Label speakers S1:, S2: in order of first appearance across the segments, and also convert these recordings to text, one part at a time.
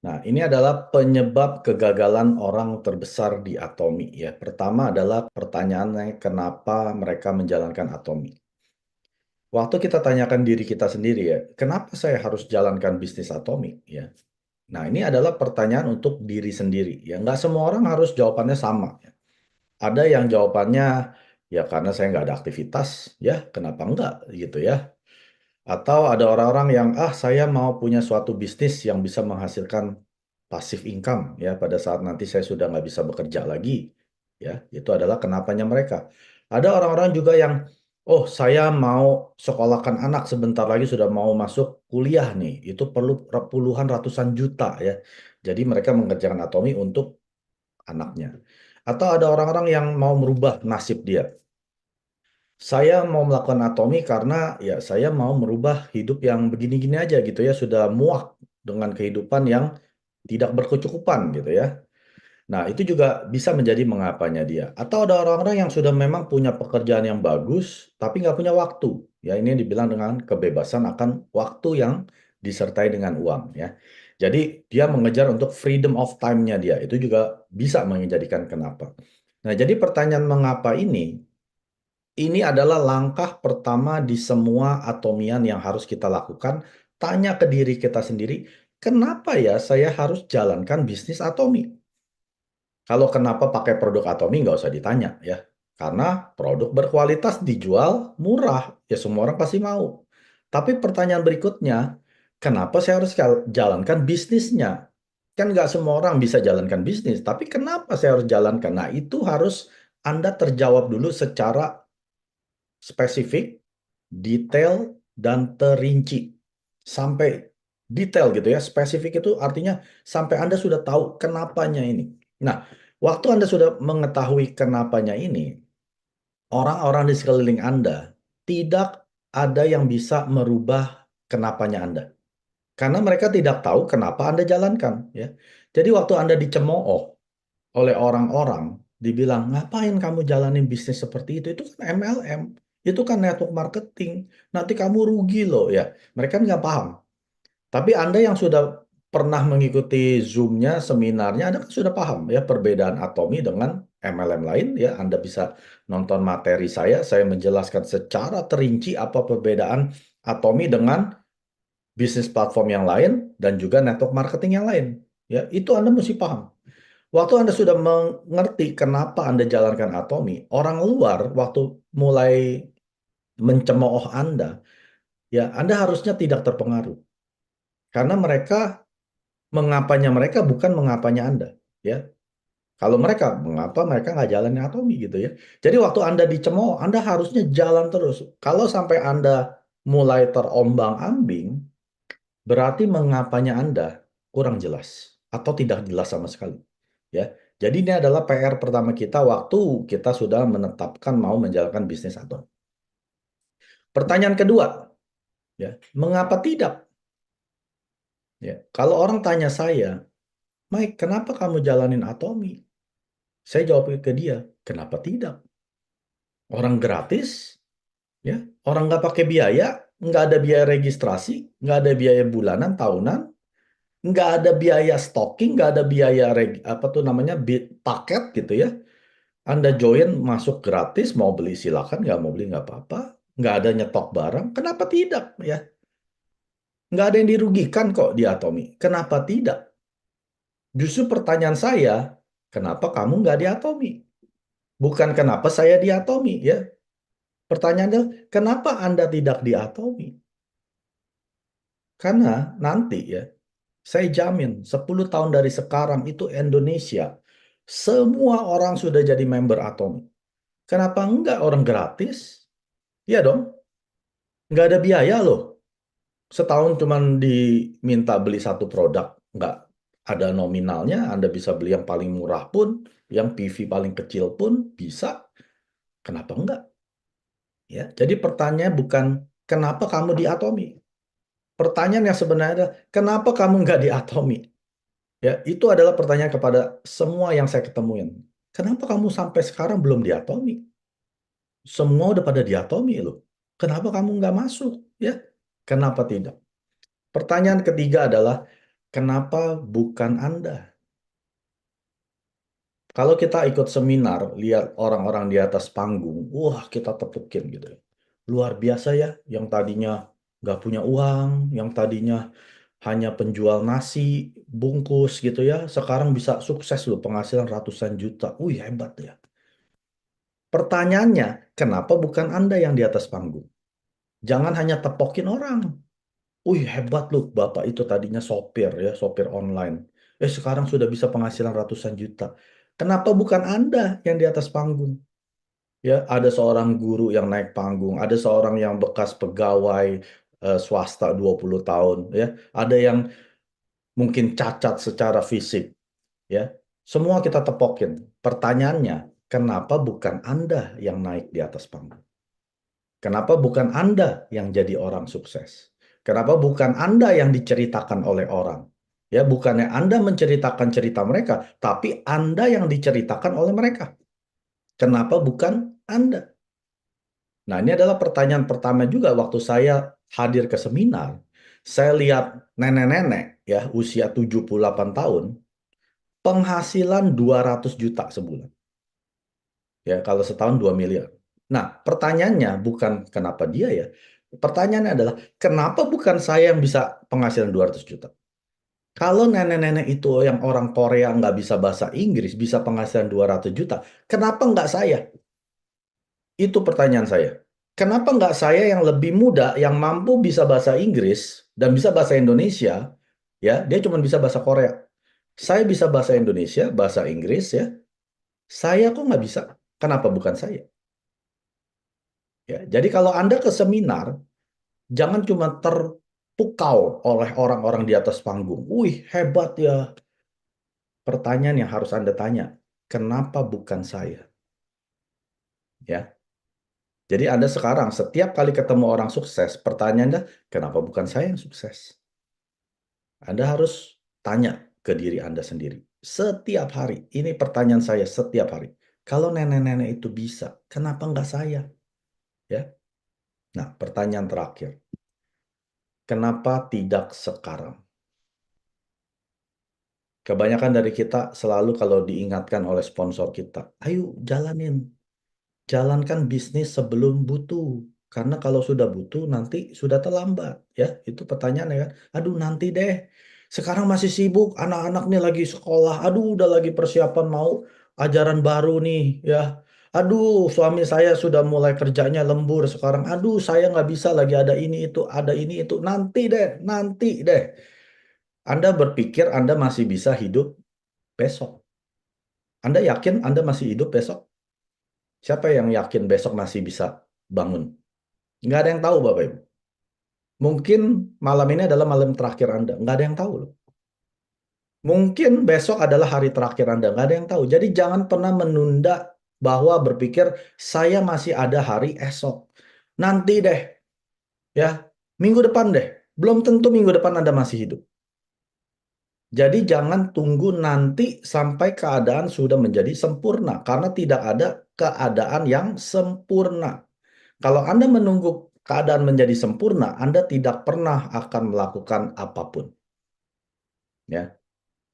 S1: Nah, ini adalah penyebab kegagalan orang terbesar di Atomi ya. Pertama adalah pertanyaannya kenapa mereka menjalankan Atomi. Waktu kita tanyakan diri kita sendiri ya, kenapa saya harus jalankan bisnis Atomi ya? Nah, ini adalah pertanyaan untuk diri sendiri ya. Nggak semua orang harus jawabannya sama ya. Ada yang jawabannya ya karena saya nggak ada aktivitas ya, kenapa enggak gitu ya. Atau ada orang-orang yang, saya mau punya suatu bisnis yang bisa menghasilkan passive income ya pada saat nanti saya sudah nggak bisa bekerja lagi. Ya, itu adalah kenapanya mereka. Ada orang-orang juga yang, oh saya mau sekolahkan anak sebentar lagi sudah mau masuk kuliah nih. Itu perlu puluhan ratusan juta ya. Jadi mereka mengerjakan atomi untuk anaknya. Atau ada orang-orang yang mau merubah nasib dia. Saya mau melakukan atomi karena ya saya mau merubah hidup yang begini-gini aja gitu ya, sudah muak dengan kehidupan yang tidak berkecukupan gitu ya. Nah, itu juga bisa menjadi mengapanya dia. Atau ada orang-orang yang sudah memang punya pekerjaan yang bagus, tapi nggak punya waktu. Ya, ini yang dibilang dengan kebebasan akan waktu yang disertai dengan uang ya. Jadi dia mengejar untuk freedom of time-nya dia. Itu juga bisa menjadikan kenapa. Nah, jadi pertanyaan mengapa ini adalah langkah pertama di semua atomian yang harus kita lakukan. Tanya ke diri kita sendiri, kenapa ya saya harus jalankan bisnis atomi? Kalau kenapa pakai produk atomi nggak usah ditanya ya. Karena produk berkualitas dijual murah, ya semua orang pasti mau. Tapi pertanyaan berikutnya, kenapa saya harus jalankan bisnisnya? Kan nggak semua orang bisa jalankan bisnis, tapi kenapa saya harus jalankan? Nah, itu harus Anda terjawab dulu secara spesifik, detail, dan terinci. Sampai detail gitu ya. Spesifik itu artinya sampai Anda sudah tahu kenapanya ini. Nah, waktu Anda sudah mengetahui kenapanya ini, orang-orang di sekeliling Anda tidak ada yang bisa merubah kenapanya Anda. Karena mereka tidak tahu kenapa Anda jalankan. Ya. Jadi waktu Anda dicemooh oleh orang-orang, dibilang, ngapain kamu jalanin bisnis seperti itu? Itu kan MLM, itu kan network marketing, nanti kamu rugi loh ya. Mereka nggak paham. Tapi Anda yang sudah pernah mengikuti Zoom-nya, seminarnya, Anda kan sudah paham ya perbedaan Atomi dengan MLM lain ya. Anda bisa nonton materi saya menjelaskan secara terinci apa perbedaan Atomi dengan bisnis platform yang lain dan juga network marketing yang lain. Ya, itu Anda mesti paham. Waktu Anda sudah mengerti kenapa Anda jalankan Atomi, orang luar waktu mulai mencemooh Anda, ya Anda harusnya tidak terpengaruh. Karena mengapanya mereka bukan mengapanya Anda. Ya, kalau mengapa mereka nggak jalanin Atomi gitu ya. Jadi waktu Anda dicemooh, Anda harusnya jalan terus. Kalau sampai Anda mulai terombang-ambing, berarti mengapanya Anda kurang jelas atau tidak jelas sama sekali. Ya, jadi ini adalah PR pertama kita waktu kita sudah menetapkan mau menjalankan bisnis atau. Pertanyaan kedua, ya, mengapa tidak? Ya, kalau orang tanya saya, Mike, kenapa kamu jalanin Atomi? Saya jawab ke dia, kenapa tidak? Orang gratis, ya, orang nggak pakai biaya, nggak ada biaya registrasi, nggak ada biaya bulanan, tahunan, nggak ada biaya stocking, nggak ada biaya apa tuh namanya paket gitu ya. Anda join masuk gratis, mau beli silakan, nggak mau beli nggak apa-apa. Nggak ada nyetok barang, kenapa tidak ya? Nggak ada yang dirugikan kok di Atomi. Kenapa tidak? Justru pertanyaan saya, kenapa kamu nggak di Atomi? Bukan kenapa saya di Atomi ya. Pertanyaannya, kenapa Anda tidak di Atomi? Karena nanti ya, saya jamin 10 tahun dari sekarang itu Indonesia, semua orang sudah jadi member Atomi. Kenapa enggak orang gratis? Iya dong, nggak ada biaya loh. Setahun cuman diminta beli satu produk, nggak ada nominalnya, Anda bisa beli yang paling murah pun, yang PV paling kecil pun bisa. Kenapa enggak? Ya, jadi pertanyaannya bukan kenapa kamu di Atomi. Pertanyaan yang sebenarnya adalah kenapa kamu nggak di Atomi? Ya, itu adalah pertanyaan kepada semua yang saya ketemuin. Kenapa kamu sampai sekarang belum di Atomi? Semua udah pada di Atomi loh. Kenapa kamu nggak masuk? Ya, kenapa tidak? Pertanyaan ketiga adalah Kenapa bukan Anda? Kalau kita ikut seminar, lihat orang-orang di atas panggung, wah kita tepukin gitu ya. Luar biasa ya, yang tadinya nggak punya uang, yang tadinya hanya penjual nasi bungkus gitu ya, sekarang bisa sukses loh, penghasilan ratusan juta. Wih hebat ya. Pertanyaannya, kenapa bukan Anda yang di atas panggung? Jangan hanya tepokin orang. Wih hebat loh, Bapak itu tadinya sopir ya, sopir online. Sekarang sudah bisa penghasilan ratusan juta. Kenapa bukan Anda yang di atas panggung? Ya, ada seorang guru yang naik panggung, ada seorang yang bekas pegawai swasta 20 tahun ya. Ada yang mungkin cacat secara fisik ya. Semua kita tepokin. Pertanyaannya, kenapa bukan Anda yang naik di atas panggung? Kenapa bukan Anda yang jadi orang sukses? Kenapa bukan Anda yang diceritakan oleh orang? Ya, bukannya Anda menceritakan cerita mereka, tapi Anda yang diceritakan oleh mereka. Kenapa bukan Anda? Nah, ini adalah pertanyaan pertama juga waktu saya hadir ke seminar. Saya lihat nenek-nenek ya, usia 78 tahun, penghasilan 200 juta sebulan. Ya, kalau setahun 2 miliar. Nah, pertanyaannya bukan kenapa dia ya. Pertanyaannya adalah kenapa bukan saya yang bisa penghasilan 200 juta? Kalau nenek-nenek itu yang orang Korea nggak bisa bahasa Inggris, bisa penghasilan 200 juta, kenapa nggak saya? Itu pertanyaan saya. Kenapa nggak saya yang lebih muda, yang mampu bisa bahasa Inggris dan bisa bahasa Indonesia, ya, dia cuma bisa bahasa Korea. Saya bisa bahasa Indonesia, bahasa Inggris, ya. Saya kok nggak bisa? Kenapa bukan saya? Ya, jadi kalau Anda ke seminar, jangan cuma terpukau oleh orang-orang di atas panggung. Wih, hebat ya. Pertanyaan yang harus Anda tanya, kenapa bukan saya? Ya. Jadi Anda sekarang setiap kali ketemu orang sukses, pertanyaannya, kenapa bukan saya yang sukses? Anda harus tanya ke diri Anda sendiri. Setiap hari, ini pertanyaan saya setiap hari. Kalau nenek-nenek itu bisa, kenapa nggak saya? Ya. Nah, pertanyaan terakhir. Kenapa tidak sekarang? Kebanyakan dari kita selalu kalau diingatkan oleh sponsor kita, ayo jalanin. Jalankan bisnis sebelum butuh. Karena kalau sudah butuh, nanti sudah terlambat. Ya, itu pertanyaannya kan. Aduh, nanti deh. Sekarang masih sibuk, anak-anak nih lagi sekolah. Aduh, udah lagi persiapan mau ajaran baru nih. Ya, aduh, suami saya sudah mulai kerjanya lembur sekarang. Aduh, saya nggak bisa lagi ada ini itu, ada ini itu. Nanti deh, nanti deh. Anda berpikir Anda masih bisa hidup besok. Anda yakin Anda masih hidup besok? Siapa yang yakin besok masih bisa bangun? Nggak ada yang tahu, Bapak Ibu. Mungkin malam ini adalah malam terakhir Anda. Nggak ada yang tahu loh. Mungkin besok adalah hari terakhir Anda. Nggak ada yang tahu. Jadi jangan pernah menunda bahwa berpikir saya masih ada hari esok. Nanti deh, ya. Minggu depan deh. Belum tentu minggu depan Anda masih hidup. Jadi jangan tunggu nanti sampai keadaan sudah menjadi sempurna. Karena tidak ada keadaan yang sempurna. Kalau Anda menunggu keadaan menjadi sempurna, Anda tidak pernah akan melakukan apapun. Ya.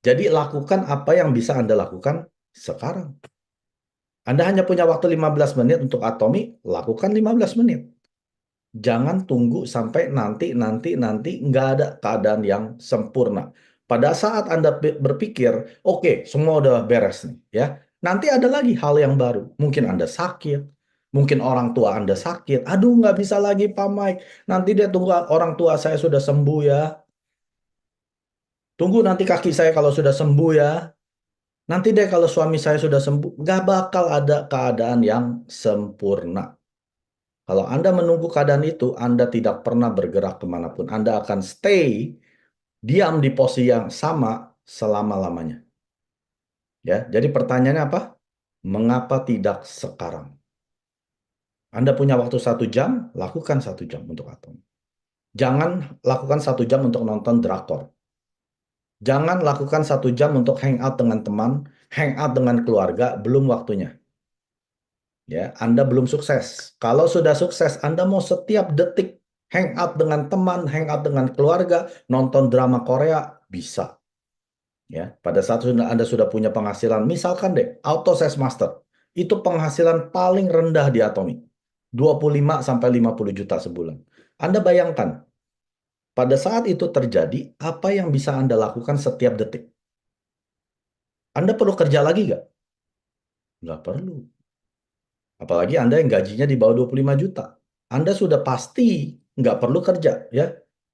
S1: Jadi lakukan apa yang bisa Anda lakukan sekarang. Anda hanya punya waktu 15 menit untuk atomi, lakukan 15 menit. Jangan tunggu sampai nanti nggak ada keadaan yang sempurna. Pada saat Anda berpikir, oke, semua udah beres nih, ya. Nanti ada lagi hal yang baru. Mungkin Anda sakit, mungkin orang tua Anda sakit. Aduh, nggak bisa lagi Pak Mike. Nanti dia tunggu orang tua saya sudah sembuh ya. Tunggu nanti kaki saya kalau sudah sembuh ya. Nanti deh kalau suami saya sudah sembuh. Nggak bakal ada keadaan yang sempurna. Kalau Anda menunggu keadaan itu, Anda tidak pernah bergerak kemanapun. Anda akan stay, diam di posisi yang sama selama-lamanya. Ya, jadi pertanyaannya apa? Mengapa tidak sekarang? Anda punya waktu 1 jam, lakukan 1 jam untuk atom. Jangan lakukan 1 jam untuk nonton drakor. Jangan lakukan 1 jam untuk hangout dengan teman, hangout dengan keluarga, belum waktunya. Ya, Anda belum sukses. Kalau sudah sukses, Anda mau setiap detik hangout dengan teman, hangout dengan keluarga, nonton drama Korea, Bisa. Ya, pada saat Anda sudah punya penghasilan, misalkan deh, Auto Sales Master, itu penghasilan paling rendah di Atomic, 25 sampai 50 juta sebulan. Anda bayangkan, pada saat itu terjadi, apa yang bisa Anda lakukan setiap detik? Anda perlu kerja lagi nggak? Nggak perlu. Apalagi Anda yang gajinya di bawah 25 juta. Anda sudah pasti nggak perlu kerja, ya.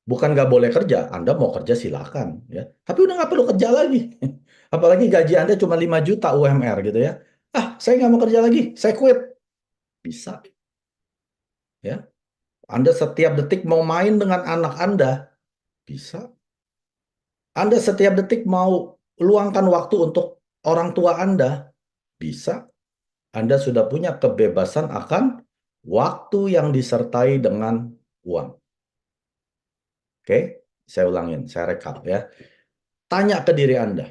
S1: Bukan nggak boleh kerja, Anda mau kerja silakan, ya. Tapi udah nggak perlu kerja lagi. Apalagi gaji Anda cuma 5 juta UMR gitu ya. Ah, saya nggak mau kerja lagi, saya quit. Bisa, ya. Anda setiap detik mau main dengan anak Anda, bisa. Anda setiap detik mau luangkan waktu untuk orang tua Anda, bisa. Anda sudah punya kebebasan akan waktu yang disertai dengan uang. Oke, saya ulangin, saya rekap ya. Tanya ke diri Anda,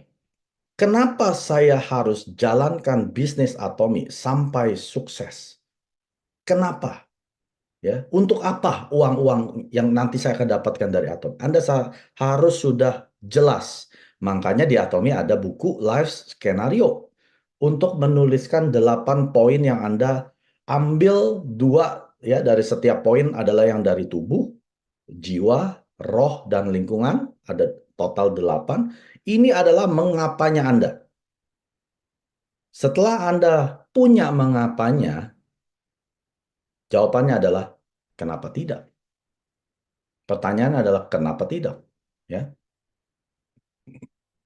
S1: kenapa saya harus jalankan bisnis Atomi sampai sukses? Kenapa? Ya, untuk apa uang-uang yang nanti saya akan dapatkan dari Atomi? Anda harus sudah jelas. Makanya di Atomi ada buku Life Scenario untuk menuliskan 8 poin yang Anda ambil dua ya dari setiap poin adalah yang dari tubuh, jiwa, roh, dan lingkungan. Ada total 8. Ini adalah mengapanya Anda. Setelah Anda punya mengapanya, jawabannya adalah kenapa tidak? Pertanyaan adalah kenapa tidak? Ya,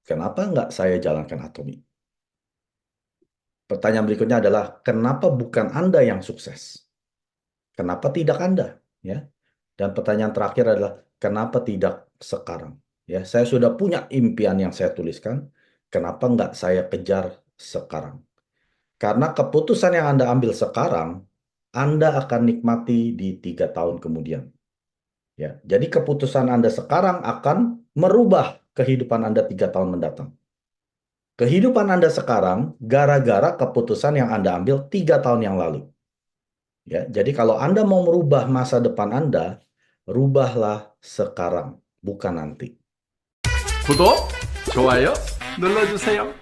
S1: kenapa nggak saya jalankan Atomi? Pertanyaan berikutnya adalah kenapa bukan Anda yang sukses? Kenapa tidak Anda? Ya. Dan pertanyaan terakhir adalah kenapa tidak sekarang? Ya, saya sudah punya impian yang saya tuliskan. Kenapa nggak saya kejar sekarang? Karena keputusan yang Anda ambil sekarang, Anda akan nikmati di 3 tahun kemudian. Ya, jadi keputusan Anda sekarang akan merubah kehidupan Anda 3 tahun mendatang. Kehidupan Anda sekarang gara-gara keputusan yang Anda ambil 3 tahun yang lalu. Ya, jadi kalau Anda mau merubah masa depan Anda, rubahlah sekarang, bukan nanti.
S2: 구독, 좋아요 눌러주세요.